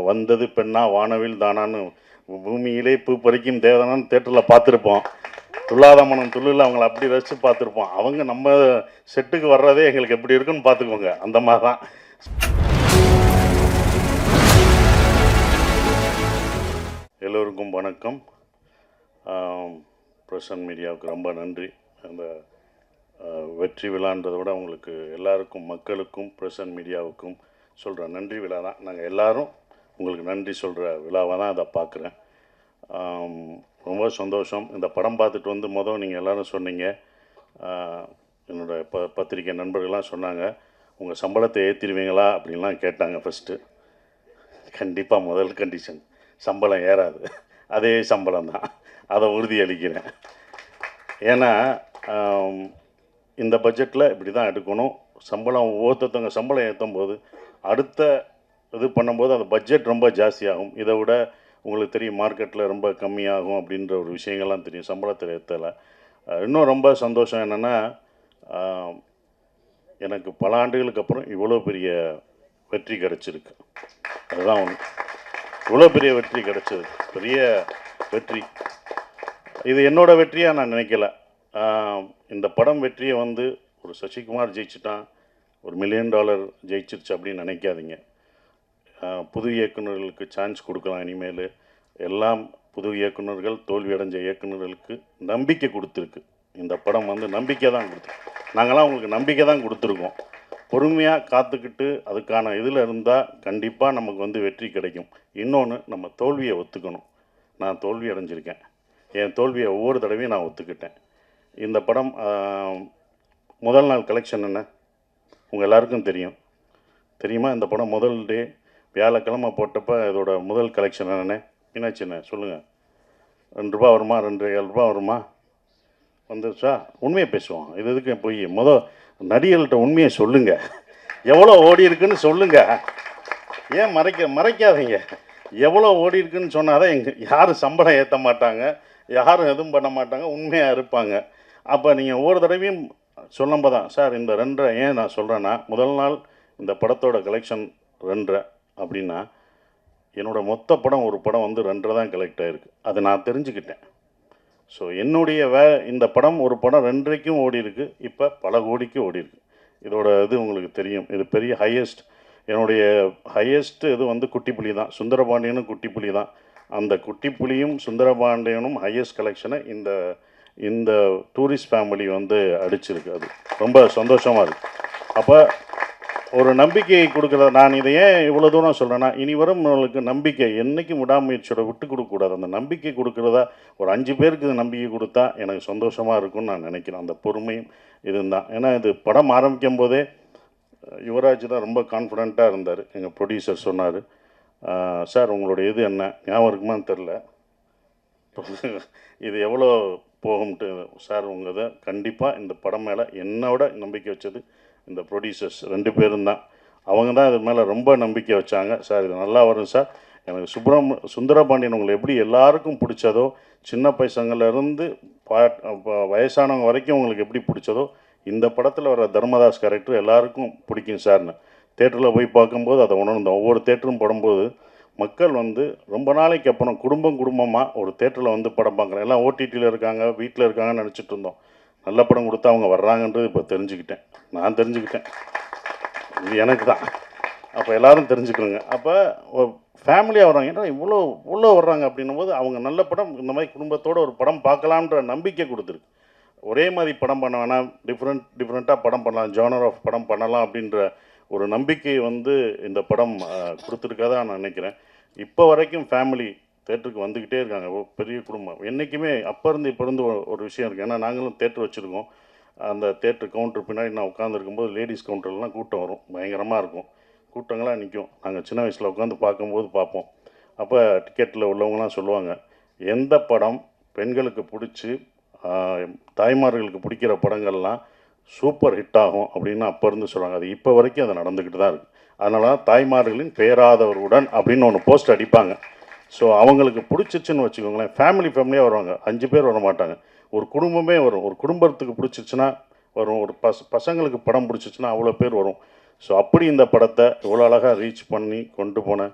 வந்தது பெண்ணா வானவில் தானான்னு பூமியிலே பூ பறிக்கும் தேவதானான்னு தேட்டரில் பார்த்துருப்போம். துள்ளாத மனம் துள்ளில் அவங்கள அப்படி ரசித்து பார்த்துருப்போம். அவங்க நம்ம செட்டுக்கு வர்றதே எங்களுக்கு எப்படி இருக்குன்னு பார்த்துக்கோங்க. அந்த மாதிரி தான். எல்லோருக்கும் வணக்கம். பிரசன் மீடியாவுக்கு ரொம்ப நன்றி. அந்த வெற்றி விழான்றதை விட உங்களுக்கு எல்லாருக்கும், மக்களுக்கும், பிரசன் மீடியாவுக்கும் சொல்கிற நன்றி விழா தான். நாங்கள் எல்லோரும் உங்களுக்கு நன்றி சொல்கிற விழாவாக தான் அதை பார்க்குறேன். ரொம்ப சந்தோஷம். இந்த படம் பார்த்துட்டு வந்து நீங்கள் எல்லோரும் சொன்னீங்க, என்னோடய பத்திரிக்கை நண்பர்கள்லாம் சொன்னாங்க, உங்கள் சம்பளத்தை ஏற்றிடுவீங்களா அப்படின்லாம் கேட்டாங்க. ஃபஸ்ட்டு கண்டிப்பாக முதல் கண்டிஷன் சம்பளம் ஏறாது, அதே சம்பளம் தான், அதை உறுதியளிக்கிறேன். ஏன்னா இந்த பட்ஜெட்டில் இப்படி தான் எடுக்கணும். சம்பளம் ஒவ்வொருத்தவங்க சம்பளம் ஏற்றும் போது அடுத்த இது பண்ணும்போது அந்த பட்ஜெட் ரொம்ப ஜாஸ்தியாகும். இதை விட உங்களுக்கு தெரியும் மார்க்கெட்டில் ரொம்ப கம்மியாகும் அப்படின்ற ஒரு விஷயங்கள்லாம் தெரியும் சம்பளத்தில் ஏற்றலை. இன்னும் ரொம்ப சந்தோஷம் என்னென்னா, எனக்கு பல ஆண்டுகளுக்கு அப்புறம் இவ்வளோ பெரிய வெற்றி கிடச்சிருக்கு. அதுதான் ஒன்று. இவ்வளோ பெரிய வெற்றி கிடச்சிது, பெரிய வெற்றி. இது என்னோடய வெற்றியாக நான் நினைக்கல. இந்த படம் வெற்றியை வந்து ஒரு சசிகுமார் ஜெயிச்சிட்டான், ஒரு $1 மில்லியன் ஜெயிச்சிருச்சு அப்படின்னு நினைக்காதீங்க. புது இயக்குநர்களுக்கு சான்ஸ் கொடுக்கலாம். இனிமேல் எல்லாம் புது இயக்குநர்கள், தோல்வி அடைஞ்ச இயக்குநர்களுக்கு நம்பிக்கை கொடுத்துருக்கு. இந்த படம் வந்து நம்பிக்கை தான் கொடுத்துருக்கு. நாங்களாம் உங்களுக்கு நம்பிக்கை தான் கொடுத்துருக்கோம். பொறுமையாக காத்துக்கிட்டு அதுக்கான இதில் இருந்தால் கண்டிப்பாக நமக்கு வந்து வெற்றி கிடைக்கும். இன்னொன்று, நம்ம தோல்வியை ஒத்துக்கணும். நான் தோல்வி அடைஞ்சிருக்கேன். என் தோல்வியை ஒவ்வொரு தடவையும் நான் ஒத்துக்கிட்டேன். இந்த படம் முதல் நாள் கலெக்ஷன் என்ன உங்கள் எல்லாருக்கும் தெரியுமா? இந்த படம் முதல் டே வியாழக்கிழமை போட்டப்போ இதோட முதல் கலெக்ஷன் என்னென்ன என்னாச்சுண்ணே சொல்லுங்கள். ₹2 வருமா, ₹2.5 வருமா? வந்துருச்சா? உண்மையை பேசுவோம். இதுக்கு போய் நடிகர்கள்ட்ட உண்மையை சொல்லுங்கள். எவ்வளோ ஓடி இருக்குன்னு சொல்லுங்கள். ஏன் மறைக்காதீங்க. எவ்வளோ ஓடி இருக்குன்னு சொன்னால் தான் யாரும் சம்பளம் ஏற்ற மாட்டாங்க, யாரும் எதுவும் பண்ண மாட்டாங்க, உண்மையாக இருப்பாங்க. அப்போ நீங்கள் ஒவ்வொரு தடவையும் சொல்லும்போது தான் சார் இந்த 2 ஏன் நான் சொல்கிறேன்னா, முதல் நாள் இந்த படத்தோட கலெக்ஷன் 2 அப்படின்னா என்னோடய மொத்த படம் ஒரு படம் வந்து 2 தான் கலெக்ட் ஆகிருக்கு. அதை நான் தெரிஞ்சுக்கிட்டேன். ஸோ என்னுடைய இந்த படம் ஒரு படம் 2க்கும் ஓடி இருக்குது, இப்போ பல கோடிக்கு ஓடி இருக்குது. இதோட இது உங்களுக்கு தெரியும். இது பெரிய ஹையஸ்ட், என்னுடைய ஹையஸ்ட் இது வந்து குட்டிப்புலி தான். சுந்தரபாண்டியனும் குட்டிப்புலி தான். அந்த குட்டிப்புலியும் சுந்தரபாண்டியனும் ஹையஸ்ட் கலெக்ஷனை இந்த டூரிஸ்ட் ஃபேமிலி வந்து அடிச்சிருக்கு. அது ரொம்ப சந்தோஷமாக இருக்குது. அப்போ ஒரு நம்பிக்கையை கொடுக்குறத நான் இதை ஏன் இவ்வளோ தூரம் சொல்கிறேன்னா, இனி வரும் நம்மளுக்கு நம்பிக்கை என்றைக்கும் விடாமுயற்சியோட விட்டு கொடுக்கக்கூடாது. அந்த நம்பிக்கை கொடுக்குறதா ஒரு 5 பேருக்கு நம்பிக்கை கொடுத்தா எனக்கு சந்தோஷமாக இருக்கும்னு நான் நினைக்கிறேன். அந்த பொறுமையும் இதுதான். ஏன்னா இது படம் ஆரம்பிக்கும் போதே யுவராஜ் தான் ரொம்ப கான்ஃபிடெண்ட்டாக இருந்தார். எங்கள் ப்ரொடியூசர் சொன்னார், சார் உங்களுடைய இது என்ன ஞாபகம் இருக்குமான்னு தெரில, இது எவ்வளோ போகும்ட்டு. சார் உங்கள் இதை கண்டிப்பாக இந்த படம் மேலே என்னோட நம்பிக்கை வச்சது இந்த ப்ரொடியூசர்ஸ் 2 பேரும் தான். அவங்க தான் இது மேலே ரொம்ப நம்பிக்கை வச்சாங்க. சார் இது நல்லா வரும் சார். எனக்கு சுந்தரபாண்டியன் உங்களை எப்படி எல்லாருக்கும் பிடிச்சதோ, சின்ன பசங்கள்லேருந்து வயசானவங்க வரைக்கும் உங்களுக்கு எப்படி பிடிச்சதோ, இந்த படத்தில் வர தர்மதாஸ் கேரக்டர் எல்லாருக்கும் பிடிக்கும் சார்னு தேட்டரில் போய் பார்க்கும்போது அதை உணர்ந்தோம். ஒவ்வொரு தேட்டரும் படும்போது மக்கள் வந்து ரொம்ப நாளைக்கு அப்புறம் குடும்பமாக ஒரு தேட்டரில் வந்து படம் பார்க்குறேன். எல்லாம் ஓடிடியில் இருக்காங்க, வீட்டில் இருக்காங்கன்னு நினச்சிட்டு இருந்தோம். நல்ல படம் கொடுத்தா அவங்க வர்றாங்கன்றது இப்போ தெரிஞ்சுக்கிட்டேன். நான் தெரிஞ்சுக்கிட்டேன், இது எனக்கு தான். அப்போ எல்லோரும் தெரிஞ்சுக்கணுங்க. அப்போ ஃபேமிலியாக வர்றாங்க, ஏன்னா இவ்வளோ வர்றாங்க அப்படின்னும் போது அவங்க நல்ல படம் இந்த மாதிரி குடும்பத்தோடு ஒரு படம் பார்க்கலான்ற நம்பிக்கை கொடுத்துருக்கு. ஒரே மாதிரி படம் பண்ண வேணாம், டிஃப்ரெண்ட்டாக படம் பண்ணலாம், ஜானர் ஆஃப் படம் பண்ணலாம் அப்படின்ற ஒரு நம்பிக்கை வந்து இந்த படம் கொடுத்துருக்காதான் நான் நினைக்கிறேன். இப்போ வரைக்கும் ஃபேமிலி தேட்டருக்கு வந்துக்கிட்டே இருக்காங்க. பெரிய குடும்பம் என்றைக்குமே அப்போ இருந்து இப்போ இருந்து ஒரு விஷயம் இருக்குது. ஏன்னா நாங்களும் தேட்டர் வச்சுருக்கோம். அந்த தேட்டர் கவுண்டர் பின்னாடி நான் உட்காந்துருக்கும்போது லேடிஸ் கவுண்டர்லாம் கூட்டம் வரும், பயங்கரமாக இருக்கும், கூட்டங்களாக நிற்கும். நாங்கள் சின்ன வயசில் உட்காந்து பார்க்கும்போது பார்ப்போம். அப்போ டிக்கெட்டில் உள்ளவங்களாம் சொல்லுவாங்க, எந்த படம் பெண்களுக்கு பிடிச்சி தாய்மார்களுக்கு பிடிக்கிற படங்கள்லாம் சூப்பர் ஹிட் ஆகும் அப்படின்னு அப்போ இருந்து சொல்கிறாங்க. அது இப்போ வரைக்கும் அது நடந்துக்கிட்டு தான் இருக்குது. அதனால தான் தாய்மார்களின் பேராதவருடன் அப்படின்னு ஒன்று போஸ்ட் அடிப்பாங்க. ஸோ அவங்களுக்கு பிடிச்சிச்சுன்னு வச்சுக்கோங்களேன், ஃபேமிலியாக வருவாங்க. 5 பேர் வர மாட்டாங்க, ஒரு குடும்பமே வரும். ஒரு குடும்பத்துக்கு பிடிச்சிச்சுன்னா வரும், ஒரு பசங்களுக்கு படம் பிடிச்சிச்சுன்னா அவ்வளோ பேர் வரும். ஸோ அப்படி இந்த படத்தை இவ்வளோ அழகாக ரீச் பண்ணி கொண்டு போன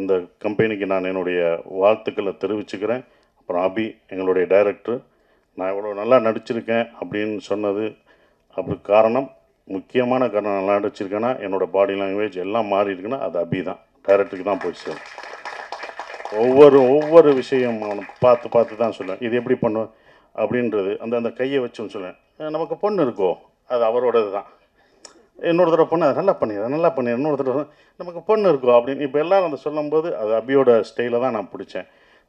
இந்த கம்பெனிக்கு நான் என்னுடைய வாழ்த்துக்களை தெரிவிச்சுக்கிறேன். அப்புறம் அபி எங்களுடைய டைரக்டர், நான் இவ்வளோ நல்லா நடிச்சிருக்கேன் அப்படின்னு சொன்னது அதுக்கு காரணம், முக்கியமான காரணம் நல்லா நடிச்சிருக்கேன்னா என்னோடய பாடி லாங்குவேஜ் எல்லாம் மாறி இருக்குன்னா அது அபி தான், டைரக்டருக்கு தான் போய் சேரும். ஒவ்வொரு விஷயம் அவனை பார்த்து தான் சொல்லுவேன், இது எப்படி பண்ணுவேன் அப்படின்றது. அந்த கையை வச்சுன்னு சொல்லுவேன். நமக்கு பொண்ணு இருக்கோ அது அவரோடது தான். இன்னொரு தடவை பொண்ணு அதை நல்லா பண்ணிடுறேன் இன்னொரு தடவை நமக்கு பொண்ணு இருக்கோ அப்படின்னு இப்போ எல்லோரும் அதை சொல்லும்போது அது அபியோட ஸ்டைலை தான் நான் பிடிச்சேன்.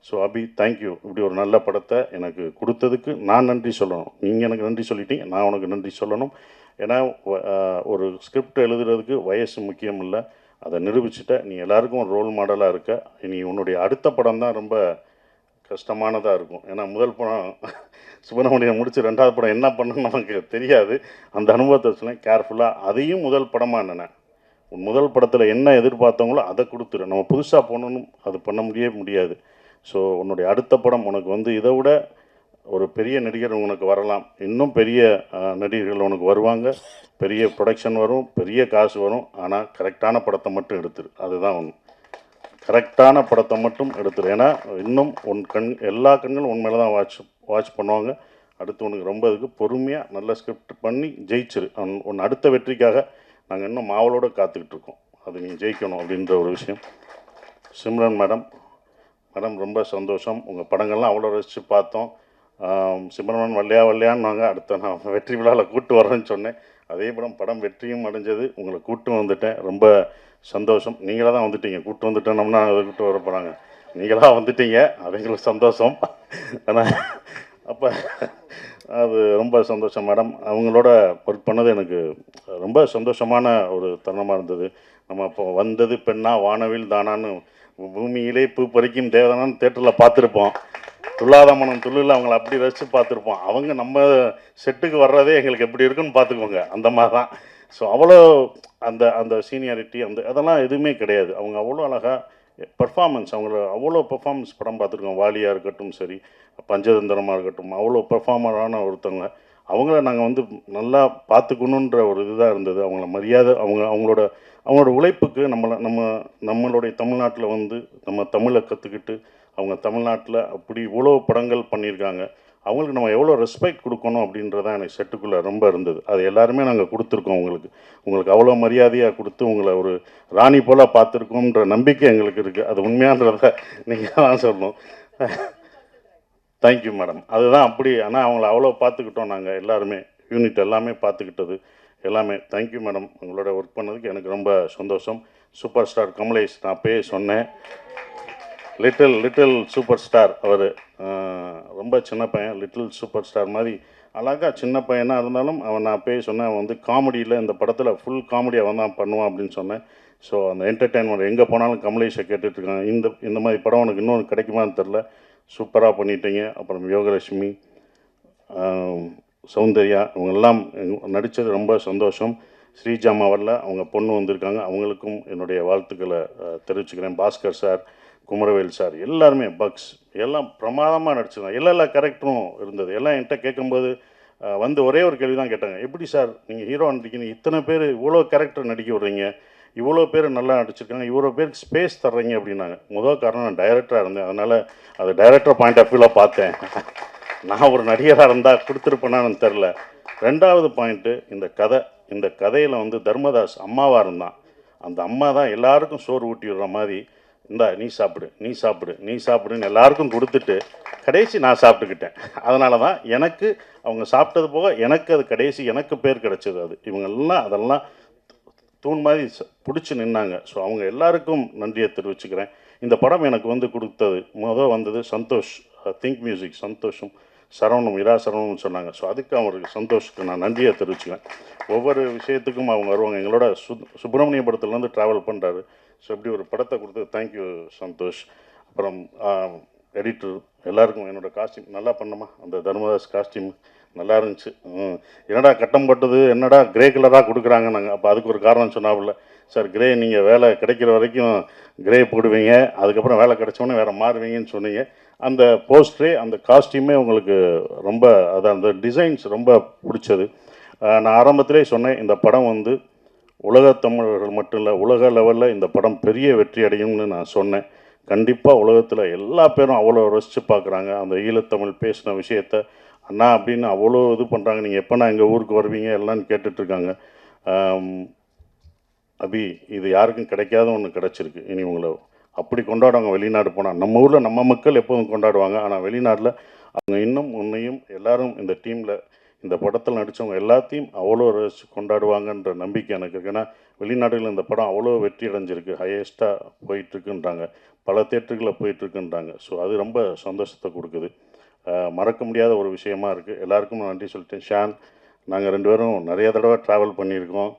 ஸோ அபி, தேங்க்யூ. இப்படி ஒரு நல்ல படத்தை எனக்கு கொடுத்ததுக்கு நான் நன்றி சொல்லணும். நீங்கள் எனக்கு நன்றி சொல்லிட்டீங்க, நான் உனக்கு நன்றி சொல்லணும். ஏன்னா ஒரு ஸ்கிரிப்ட் எழுதுறதுக்கு வயசு முக்கியம் இல்லை, அதை நிரூபிச்சுட்ட. நீ எல்லாருக்கும் ஒரு ரோல் மாடலாக இருக்க. நீ உன்னுடைய அடுத்த படம் தான் ரொம்ப கஷ்டமானதாக இருக்கும். ஏன்னா முதல் படம் சுப்பிரமணியம் முடித்து 2வது படம் என்ன பண்ணணும்னு நமக்கு தெரியாது. அந்த அனுபவத்தை சொன்னேன் கேர்ஃபுல்லாக. அதையும் முதல் படமாக என்னென்ன முதல் படத்தில் என்ன எதிர்பார்த்தவங்களோ அதை கொடுத்துரு. நம்ம புதுசாக போகணுன்னு அது பண்ண முடியாது. ஸோ உன்னுடைய அடுத்த படம் உனக்கு இதை விட ஒரு பெரிய நடிகர் உனக்கு வரலாம், இன்னும் பெரிய நடிகர்கள் உனக்கு வருவாங்க, பெரிய ப்ரொடக்ஷன் வரும், பெரிய காசு வரும். ஆனால் கரெக்டான படத்தை மட்டும் எடுத்துரு. அதுதான் ஒன்று, கரெக்டான படத்தை மட்டும் எடுத்துரு. ஏன்னா இன்னும் எல்லா கண்களும் உன் மேலே தான் வாட்ச் பண்ணுவாங்க. அடுத்து உனக்கு ரொம்ப இதுக்கு பொறுமையாக நல்ல ஸ்கிரிப்ட் பண்ணி ஜெயிச்சிரு. உன் அடுத்த வெற்றிக்காக நாங்கள் இன்னும் மாவளோடு காத்துக்கிட்டு இருக்கோம். அது நீ ஜெயிக்கணும் அப்படின்ற ஒரு விஷயம். சிம்ரன் மேடம் ரொம்ப சந்தோஷம். உங்கள் படங்கள்லாம் அவ்வளோ ரசித்து பார்த்தோம். சிம்ரன் வல்லையான்னு அடுத்த நான் வெற்றி விழாவில் கூட்டு வரேன்னு சொன்னேன். அதே படம் வெற்றியும் அடைஞ்சது. உங்களை கூட்டும் வந்துட்டேன், ரொம்ப சந்தோஷம். நீங்களாக தான் வந்துட்டீங்க, கூட்டு வந்துட்டோம்னா அதை கூட்டு வர போகிறாங்க. நீங்களாக வந்துட்டீங்க, அது எங்களுக்கு சந்தோஷம். ஆனால் அப்போ அது ரொம்ப சந்தோஷம் மேடம். அவங்களோட ஒர்க் பண்ணது எனக்கு ரொம்ப சந்தோஷமான ஒரு தருணமாக இருந்தது. நம்ம இப்போ வந்தது பெண்ணா வானவில் தானான்னு பூமியிலே பூ பறிக்கும் தேவதானான்னு தேட்டரில் பார்த்துருப்போம். துள்ளாத மனம் துள்ளில் அவங்கள அப்படி ரசித்து பார்த்துருப்போம். அவங்க நம்ம செட்டுக்கு வர்றதே எங்களுக்கு எப்படி இருக்குன்னு பார்த்துக்கோங்க, அந்த மாதிரி தான். ஸோ அவ்வளோ அந்த சீனியாரிட்டி அதெல்லாம் எதுவுமே கிடையாது. அவங்க அவ்வளோ அழகாக பர்ஃபார்மன்ஸ், அவங்கள அவ்வளோ பர்ஃபார்மன்ஸ் படம் பார்த்துருக்கோம். வாலியாக இருக்கட்டும் சரி, பஞ்சதந்திரமாக இருக்கட்டும், அவ்வளோ பர்ஃபார்மரான ஒருத்தவங்க. அவங்கள நாங்கள் நல்லா பார்த்துக்கணுன்ற ஒரு இதுதான் இருந்தது. அவங்கள மரியாதை, அவங்களோட உழைப்புக்கு நம்மளுடைய தமிழ்நாட்டில் நம்ம தமிழை கற்றுக்கிட்டு அவங்க தமிழ்நாட்டில் அப்படி இவ்வளோ படங்கள் பண்ணியிருக்காங்க. அவங்களுக்கு நம்ம எவ்வளோ ரெஸ்பெக்ட் கொடுக்கணும் அப்படின்றதான் எனக்கு செட்டுக்குள்ளே ரொம்ப இருந்தது. அது எல்லாருமே நாங்கள் கொடுத்துருக்கோம். உங்களுக்கு அவ்வளோ மரியாதையாக கொடுத்து உங்களை ஒரு ராணி போல் பார்த்துருக்கோன்ற நம்பிக்கை எங்களுக்கு இருக்குது. அது உண்மையான்றதை நீங்கள் தான் சொல்லணும். Thank you madam. அதுதான் அப்படி. ஆனால் அவங்கள அவ்வளோ பார்த்துக்கிட்டோம் நாங்கள் எல்லாருமே, யூனிட் எல்லாமே பார்த்துக்கிட்டது எல்லாமே. Thank you madam. உங்களோட ஒர்க் பண்ணதுக்கு எனக்கு ரொம்ப சந்தோஷம். சூப்பர் ஸ்டார் கமலேஷ், நான் அப்பயே சொன்னேன், லிட்டில் சூப்பர் ஸ்டார். அவர் ரொம்ப சின்ன பையன், லிட்டில் சூப்பர் ஸ்டார் மாதிரி அழகாக சின்ன பையனாக இருந்தாலும் நான் அப்பயே சொன்னேன், அவன் காமெடியில் இந்த படத்தில் ஃபுல் காமெடி அவன் தான் பண்ணுவான் அப்படின்னு சொன்னேன். ஸோ அந்த என்டர்டெயின்மெண்ட் எங்கே போனாலும் கமலேஷை கேட்டுட்ருக்காங்க. இந்த மாதிரி படம் உனக்கு இன்னொன்று கிடைக்குமான்னு தெரில, சூப்பராக பண்ணிட்டீங்க. அப்புறம் யோகலட்சுமி, சௌந்தர்யா, இவங்கெல்லாம் நடித்தது ரொம்ப சந்தோஷம். ஸ்ரீஜாமா வரல, அவங்க பொண்ணு வந்திருக்காங்க, அவங்களுக்கும் என்னுடைய வாழ்த்துக்களை தெரிவிச்சுக்கிறேன். பாஸ்கர் சார், குமரவேல் சார், எல்லாருமே பக்ஸ் எல்லாம் பிரமாதமாக நடிச்சிருந்தாங்க. எல்லா கேரக்டரும் இருந்தது. எல்லாம் என்கிட்ட கேட்கும்போது ஒரே ஒரு கேள்வி தான் கேட்டாங்க, எப்படி சார் நீங்கள் ஹீரோ நடிக்கிறீங்க, இத்தனை பேர் இவ்வளோ கேரக்டர் நடிக்க விட்றீங்க, இவ்வளோ பேர் நல்லா நடிச்சிருக்காங்க, இவ்வளோ பேருக்கு ஸ்பேஸ் தர்றீங்க அப்படின்னாங்க. முதல் காரணம் நான் டைரக்டராக இருந்தேன், அதனால் அது டைரக்டர் பாயிண்ட் ஆஃப் வியூவில் பார்த்தேன். நான் ஒரு நடிகராக இருந்தால் கொடுத்துருப்பேனான்னு தெரில. 2வது பாயிண்ட்டு, இந்த கதையில் தர்மதாஸ் அம்மாவாக இருந்தான். அந்த அம்மா தான் எல்லாருக்கும் சோறு ஊட்டி விடுற மாதிரி, இந்தா நீ சாப்பிடுன்னு எல்லாருக்கும் கொடுத்துட்டு கடைசி நான் சாப்பிட்டுக்கிட்டேன். அதனால தான் எனக்கு அவங்க சாப்பிட்டது போக எனக்கு அது கடைசி எனக்கு பேர் கிடச்சிது. இவங்கெல்லாம் அதெல்லாம் தூண் மாதிரி பிடிச்சி நின்னாங்க. ஸோ அவங்க எல்லாருக்கும் நன்றியை தெரிவிச்சுக்கிறேன். இந்த படம் எனக்கு கொடுத்தது வந்தது சந்தோஷ், திங்க் மியூசிக் சந்தோஷம், சரவணம், இரா சரவணம்னு சொன்னாங்க. ஸோ அதுக்கு அவருக்கு சந்தோஷத்துக்கு நான் நன்றியை தெரிவிச்சுக்கிறேன். ஒவ்வொரு விஷயத்துக்கும் அவங்க வருவாங்க. எங்களோட சுப்பிரமணிய படத்துலேருந்து ட்ராவல் பண்ணுறாரு. ஸோ இப்படி ஒரு படத்தை கொடுத்து தேங்க்யூ சந்தோஷ். அப்புறம் எடிட்டர் எல்லாருக்கும் என்னோடய காஸ்டியூம் நல்லா பண்ணமா, அந்த தர்மதாஸ் காஸ்டியூம் நல்லா இருந்துச்சு. என்னடா கட்டம் பட்டது, என்னடா கிரே கலராக கொடுக்குறாங்க நாங்கள். அப்போ அதுக்கு ஒரு காரணம் சொன்னாப்புல, சார் கிரே நீங்கள் வேலை கிடைக்கிற வரைக்கும் கிரே போடுவீங்க, அதுக்கப்புறம் வேலை கிடைச்சோன்னே வேறு மாறுவீங்கன்னு சொன்னீங்க. அந்த போஸ்டரே அந்த காஸ்டியூமே உங்களுக்கு ரொம்ப அந்த டிசைன்ஸ் ரொம்ப பிடிச்சது. நான் ஆரம்பத்திலே சொன்னேன், இந்த படம் உலகத் தமிழர்கள் மட்டும் இல்லை, உலக லெவலில் இந்த படம் பெரிய வெற்றி அடையும்னு நான் சொன்னேன். கண்டிப்பாக உலகத்தில் எல்லா பேரும் அவ்வளோ ரசித்து பார்க்குறாங்க. அந்த ஈழத்தமிழ் பேசின விஷயத்த அண்ணா அப்படின்னு அவ்வளோ இது பண்ணுறாங்க. நீங்கள் எப்போனா எங்கள் ஊருக்கு வருவீங்க எல்லாம்னு கேட்டுட்ருக்காங்க. அபி, இது யாருக்கும் கிடைக்காத ஒன்று கிடச்சிருக்கு. இனி உங்களை அப்படி கொண்டாடுவாங்க வெளிநாடு போனால். நம்ம ஊரில் நம்ம மக்கள் எப்போதும் கொண்டாடுவாங்க. ஆனால் வெளிநாட்டில் அவங்க இன்னும் உன்னையும் எல்லாரும் இந்த டீமில் இந்த படத்தில் நடித்தவங்க எல்லாத்தையும் அவ்வளோ ரசித்து கொண்டாடுவாங்கன்ற நம்பிக்கை எனக்கு இருக்குது. ஏன்னா வெளிநாடுகளில் இந்த படம் அவ்வளோ வெற்றி அடைஞ்சிருக்கு. ஹையஸ்ட்டாக போயிட்டுருக்குன்றாங்க, பல தேட்டர்களில் போயிட்டுருக்குன்றாங்க. ஸோ அது ரொம்ப சந்தோஷத்தை கொடுக்குது. மறக்க முடியாத ஒரு விஷயமா இருக்குது. எல்லாருக்கும் நான் நன்றி சொல்லிட்டேன். ஷான், நாங்கள் 2 பேரும் நிறைய தடவை ட்ராவல் பண்ணியிருக்கோம்.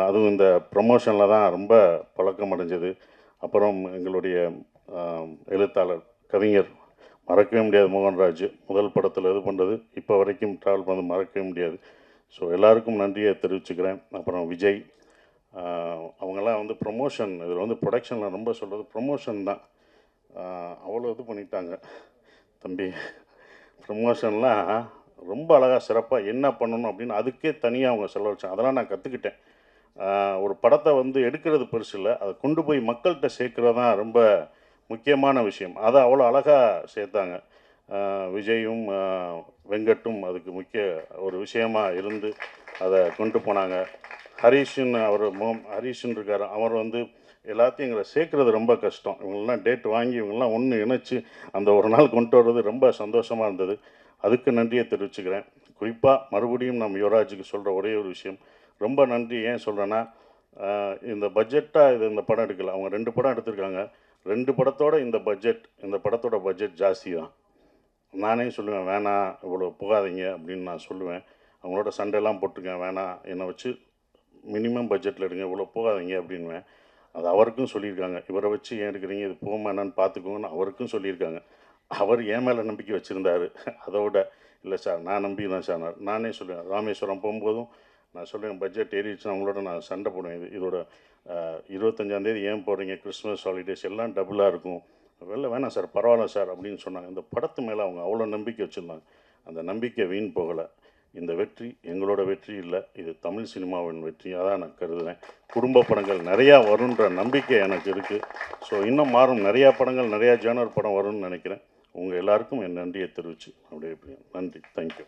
அதுவும் இந்த ப்ரமோஷனில் தான் ரொம்ப பழக்கம் அடைஞ்சது. அப்புறம் எங்களுடைய எழுத்தாளர், கவிஞர், மறக்கவே முடியாது மோகன்ராஜ், முதல் படத்தில் இது பண்ணுறது இப்போ வரைக்கும் ட்ராவல் பண்ணது மறக்கவே முடியாது. ஸோ எல்லாருக்கும் நன்றியை தெரிவிச்சுக்கிறேன். அப்புறம் விஜய், அவங்கெல்லாம் வந்து ப்ரொமோஷன், இதில் வந்து ப்ரொடக்ஷனில் ரொம்ப சொல்கிறது ப்ரொமோஷன் தான். அவ்வளோ இது பண்ணிட்டாங்க தம்பி. ப்ரொமோஷன்லாம் ரொம்ப அழகாக சிறப்பாக என்ன பண்ணணும் அப்படின்னு அதுக்கே தனியாக அவங்க செலவழிச்சாங்க. அதெல்லாம் நான் கற்றுக்கிட்டேன். ஒரு படத்தை வந்து எடுக்கிறது பெருசு இல்லை, அதை கொண்டு போய் மக்கள்கிட்ட சேர்க்குறது தான் ரொம்ப முக்கியமான விஷயம். அதை அவ்வளோ அழகாக சேர்த்தாங்க. விஜயும் வெங்கட்டும் அதுக்கு முக்கிய ஒரு விஷயமாக இருந்து அதை கொண்டு போனாங்க. ஹரீஷன், ஹரீஷன் இருக்கார், அவர் வந்து எல்லாத்தையும் எங்களை சேர்க்குறது ரொம்ப கஷ்டம். இவங்கெல்லாம் டேட் வாங்கி இவங்கெல்லாம் ஒன்று இணைச்சி அந்த ஒரு நாள் கொண்டு வர்றது ரொம்ப சந்தோஷமாக இருந்தது. அதுக்கு நன்றியை தெரிவிச்சுக்கிறேன். குறிப்பாக மறுபடியும் நம்ம யுவராஜுக்கு சொல்கிற ஒரே ஒரு விஷயம், ரொம்ப நன்றி. ஏன் சொல்கிறேன்னா, இந்த பட்ஜெட்டாக இது இந்த படம் எடுக்கலை, அவங்க 2 படம் எடுத்திருக்காங்க. 2 படத்தோட இந்த படத்தோட பட்ஜெட் ஜாஸ்தி தான். நானே சொல்லுவேன், வேணாம் இவ்வளோ போகாதீங்க அப்படின்னு நான் சொல்லுவேன். அவங்களோட சண்டைலாம் போட்டிருக்கேன், வேணாம் என்னை வச்சு மினிமம் பட்ஜெட்டில் எடுங்க, இவ்வளோ போகாதீங்க அப்படின்வேன். அது அவருக்கும் சொல்லியிருக்காங்க, இவரை வச்சு ஏன் எடுக்கிறீங்க, இது போகுமா என்னன்னு பார்த்துக்கோங்கன்னு அவருக்கும் சொல்லியிருக்காங்க. அவர் என் மேலே நம்பிக்கை வச்சுருந்தார். அதோட இல்லை சார் நான் நம்பி தான் சார். நானே சொல்லுவேன், ராமேஸ்வரம் போகும்போதும் நான் சொல்லுவேன், பட்ஜெட் ஏறிடுச்சுன்னா அவங்களோட நான் சண்டை போடுவேன். இதோட 25ஆந்தேதி ஏன் போடுறீங்க, கிறிஸ்மஸ் ஹாலிடேஸ் எல்லாம் டபுளாக இருக்கும், வெளில வேணாம் சார், பரவாயில்ல சார் அப்படின்னு சொன்னாங்க. இந்த படத்து மேலே அவங்க அவ்வளோ நம்பிக்கை வச்சுருந்தாங்க. அந்த நம்பிக்கை வீண் போகலை. இந்த வெற்றி எங்களோட வெற்றி இல்லை, இது தமிழ் சினிமாவின் வெற்றியாக தான் நான் கருதுகிறேன். குடும்ப படங்கள் நிறையா வருன்ற நம்பிக்கை எனக்கு இருக்குது. ஸோ இன்னும் மாறும், நிறையா படங்கள், நிறையா ஜேனர் படம் வரும்னு நினைக்கிறேன். உங்கள் எல்லாருக்கும் என் நன்றியை தெரிவித்து அப்படியே நன்றி. தேங்க்யூ.